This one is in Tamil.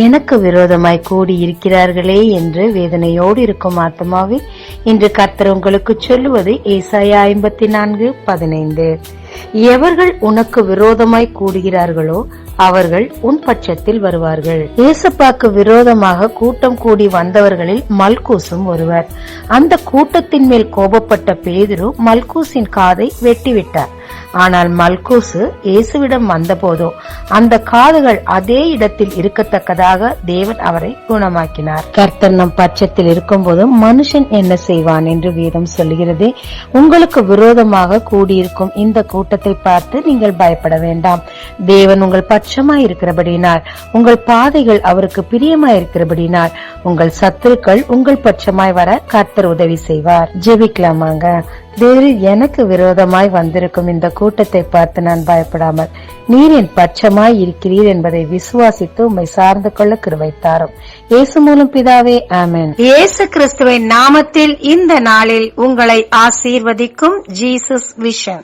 எனக்கு விரோதமாய் கூடி இருக்கிறார்களே என்று வேதனையோடு இருக்கும் ஆத்மாவே, இன்று கர்த்தர் உங்களுக்கு சொல்லுவது ஏசாயா 54:15. எவர்கள் உனக்கு விரோதமாய் கூடுகிறார்களோ அவர்கள் உன் பட்சத்தில் வருவார்கள். ஏசப்பாக்கு விரோதமாக கூட்டம் கூடி வந்தவர்களில் மல்கூசும் ஒருவர். அந்த கூட்டத்தின் மேல் கோபப்பட்ட பேதுரு மல்கூசின் காதை வெட்டிவிட்டார். ஆனால் மல்கூசு இயேசுவிடம் வந்தபோதோ அந்த காதுகள் அதே இடத்தில் இருக்கத்தக்கதாக தேவன் அவரை குணமாக்கினார். கர்த்தர் நம் பட்சத்தில் இருக்கும் போதும் மனுஷன் என்ன செய்வான் என்று வேதம் சொல்லுகிறது. உங்களுக்கு விரோதமாக கூடியிருக்கும் இந்த கூட்டத்தை பார்த்து நீங்கள் பயப்பட வேண்டாம். தேவன் உங்கள் பட்சமாய் இருக்கிறபடினால், உங்கள் பாதைகள் அவருக்கு பிரியமாய் இருக்கிறபடினால், உங்கள் சத்துருக்கள் உங்கள் பட்சமாய் வர கர்த்தர் உதவி செய்வார். ஜெபிக்கலாமாங்க. தேவரீர் எனக்கு விரோதமாய் வந்திருக்கும் இந்த கூட்டத்தை பார்த்து நான் பயப்படாமல் நீர் என் பட்சமாய் இருக்கிறீர் என்பதை விசுவாசித்து உம்மை சார்ந்து கொள்ள கிருபை தாரும். இயேசு மூலம் பிதாவே, ஆமென். இயேசு கிறிஸ்துவின் நாமத்தில் இந்த நாளில் உங்களை ஆசீர்வதிக்கும் ஜீசஸ் விஷன்.